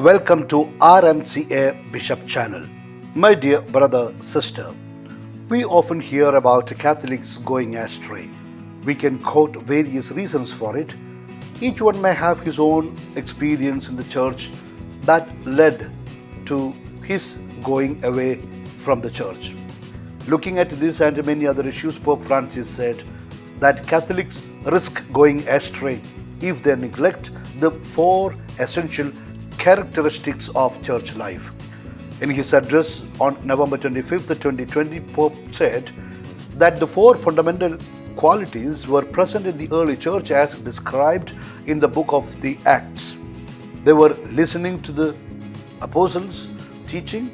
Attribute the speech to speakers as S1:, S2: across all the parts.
S1: Welcome to RMCA Bishop Channel. My dear brother, sister, we often hear about Catholics going astray. We can quote various reasons for it. Each one may have his own experience in the church that led to his going away from the church. Looking at this and many other issues, Pope Francis said that Catholics risk going astray if they neglect the four essential characteristics of church life. In his address on November 25th, 2020, Pope said that the four fundamental qualities were present in the early church as described in the book of the Acts. They were listening to the apostles' teaching,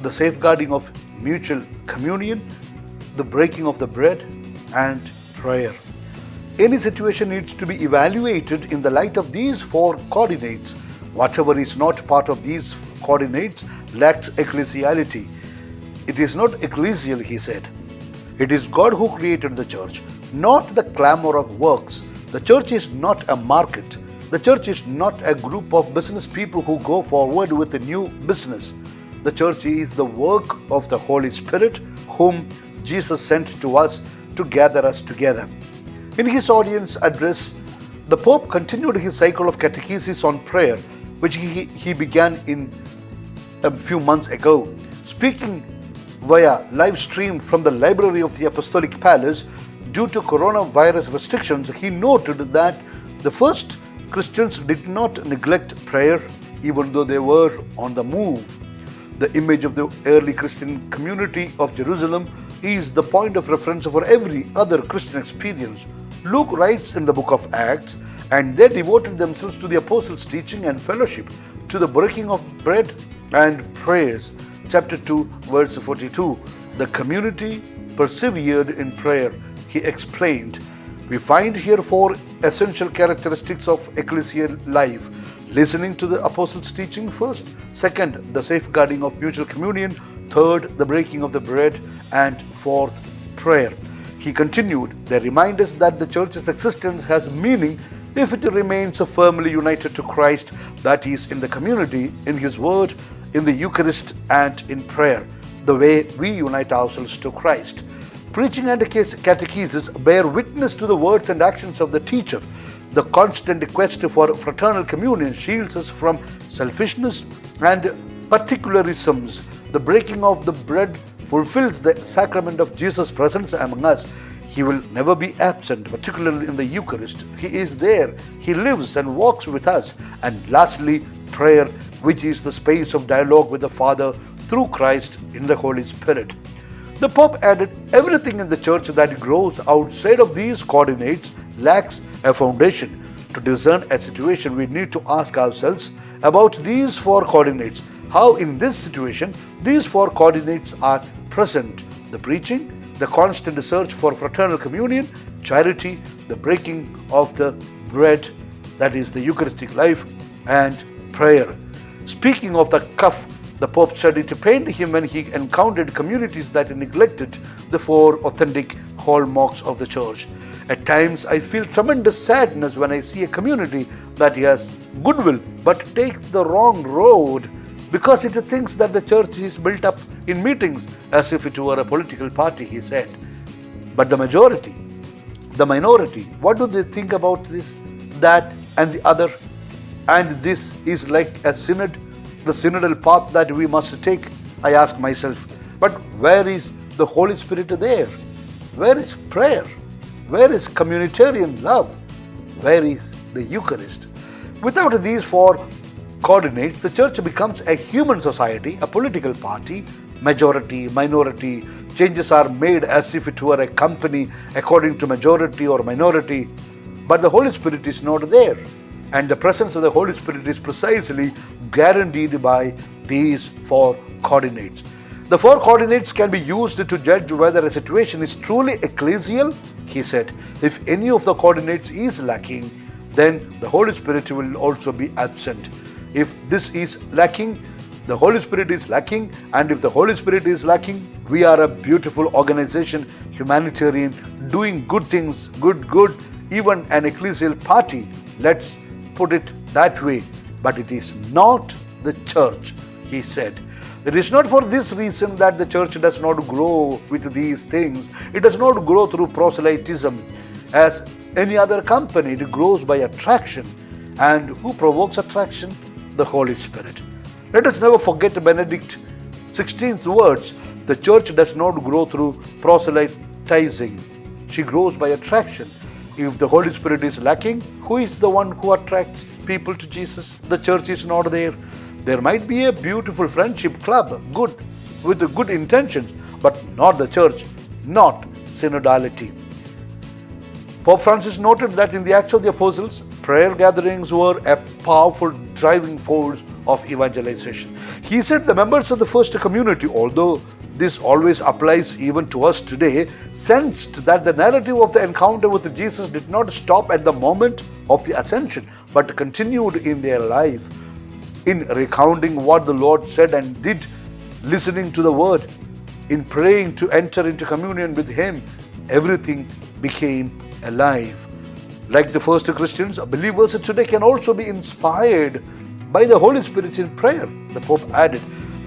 S1: the safeguarding of mutual communion, the breaking of the bread, and prayer. Any situation needs to be evaluated in the light of these four coordinates. Whatever is not part of these coordinates lacks ecclesiality. It is not ecclesial, he said. It is God who created the church, not the clamor of works. The church is not a market. The church is not a group of business people who go forward with a new business. The church is the work of the Holy Spirit, whom Jesus sent to us to gather us together. In his audience address, the Pope continued his cycle of catechesis on prayer, which he began in a few months ago. Speaking via live stream from the library of the Apostolic Palace, due to coronavirus restrictions, he noted that the first Christians did not neglect prayer even though they were on the move. The image of the early Christian community of Jerusalem is the point of reference for every other Christian experience. Luke writes in the book of Acts, and they devoted themselves to the apostles' teaching and fellowship, to the breaking of bread and prayers. Chapter 2, verse 42. The community persevered in prayer, he explained. We find here four essential characteristics of ecclesial life. Listening to the apostles' teaching first. Second, the safeguarding of mutual communion. Third, the breaking of the bread. And fourth, prayer. He continued, they remind us that the church's existence has meaning if it remains firmly united to Christ, that is, in the community, in His Word, in the Eucharist, and in prayer, the way we unite ourselves to Christ. Preaching and catechesis bear witness to the words and actions of the teacher. The constant quest for fraternal communion shields us from selfishness and particularisms. The breaking of the bread fulfills the sacrament of Jesus' presence among us. He will never be absent, particularly in the Eucharist. He is there. He lives and walks with us. And lastly, prayer, which is the space of dialogue with the Father through Christ in the Holy Spirit. The Pope added, everything in the church that grows outside of these coordinates lacks a foundation. To discern a situation, we need to ask ourselves about these four coordinates. How in this situation, these four coordinates are present. The preaching, the constant search for fraternal communion, charity, the breaking of the bread, that is the Eucharistic life, and prayer. Speaking of the cuff, the Pope said it pained him when he encountered communities that neglected the four authentic hallmarks of the church. At times, I feel tremendous sadness when I see a community that has goodwill but takes the wrong road because it thinks that the church is built up in meetings as if it were a political party, he said. But the majority, the minority, what do they think about this, that, and the other? And this is like a synod, the synodal path that we must take, I ask myself. But where is the Holy Spirit there? Where is prayer? Where is communitarian love? Where is the Eucharist? Without these four coordinates, the church becomes a human society, a political party, majority, minority. Changes are made as if it were a company according to majority or minority. But the Holy Spirit is not there. And the presence of the Holy Spirit is precisely guaranteed by these four coordinates. The four coordinates can be used to judge whether a situation is truly ecclesial, he said. If any of the coordinates is lacking, then the Holy Spirit will also be absent. If this is lacking, the Holy Spirit is lacking, and if the Holy Spirit is lacking, we are a beautiful organization, humanitarian, doing good things, good, even an ecclesial party. Let's put it that way. but it is not the church, he said. It is not for this reason that the church does not grow with these things. It does not grow through proselytism as any other company. It grows by attraction. And who provokes attraction? The Holy Spirit. Let us never forget Benedict XVI's words. The church does not grow through proselytizing. She grows by attraction. If the Holy Spirit is lacking, who is the one who attracts people to Jesus? The church is not there. There might be a beautiful friendship club, good, with good intentions, but not the church, not synodality. Pope Francis noted that in the Acts of the Apostles, prayer gatherings were a powerful driving force of evangelization. He said the members of the first community, although this always applies even to us today, sensed that the narrative of the encounter with Jesus did not stop at the moment of the ascension, but continued in their life. In recounting what the Lord said and did, listening to the word, in praying to enter into communion with Him, everything became alive. Like the first Christians, believers today can also be inspired by the Holy Spirit in prayer, the Pope added.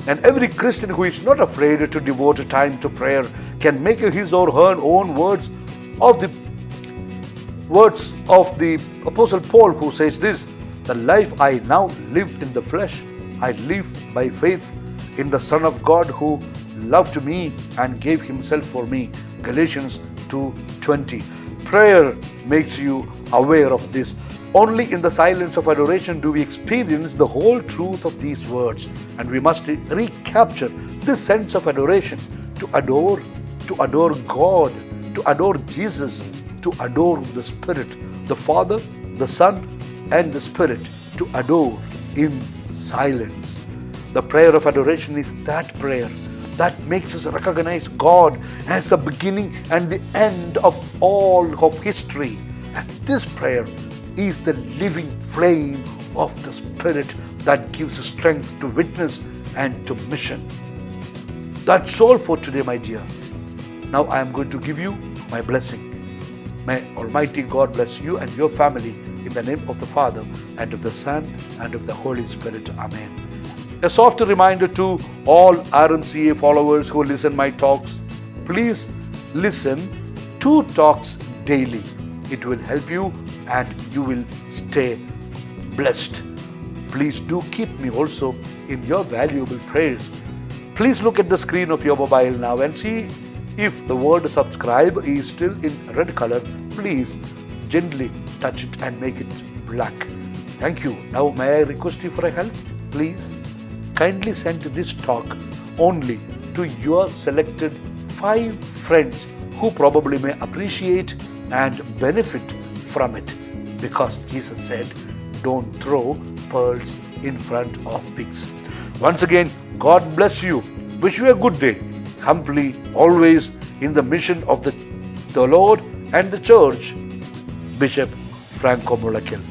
S1: And every Christian who is not afraid to devote time to prayer can make his or her own words of the Apostle Paul, who says this: the life I now live in the flesh, I live by faith in the Son of God who loved me and gave Himself for me. Galatians 2:20. Prayer makes you aware of this. Only in the silence of adoration do we experience the whole truth of these words, and we must recapture this sense of adoration, to adore God, to adore Jesus, to adore the Spirit, the Father, the Son, and the Spirit, to adore in silence. The prayer of adoration is that prayer that makes us recognize God as the beginning and the end of all of history. And this prayer is the living flame of the Spirit that gives strength to witness and to mission. That's all for today, my dear. Now I am going to give you my blessing. May Almighty God bless you and your family in the name of the Father and of the Son and of the Holy Spirit. Amen. A soft reminder to all RMCA followers who listen my talks, please listen 2 talks daily. It will help you and you will stay blessed. Please do keep me also in your valuable prayers. Please look at the screen of your mobile now and see if the word subscribe is still in red color. Please gently touch it and make it black. Thank you. Now may I request you for a help? Please kindly send this talk only to your selected 5 friends who probably may appreciate and benefit from it, because Jesus said, don't throw pearls in front of pigs. Once again, God bless you. Wish you a good day. Humbly, always in the mission of the Lord and the Church, Bishop Franco Mullakel.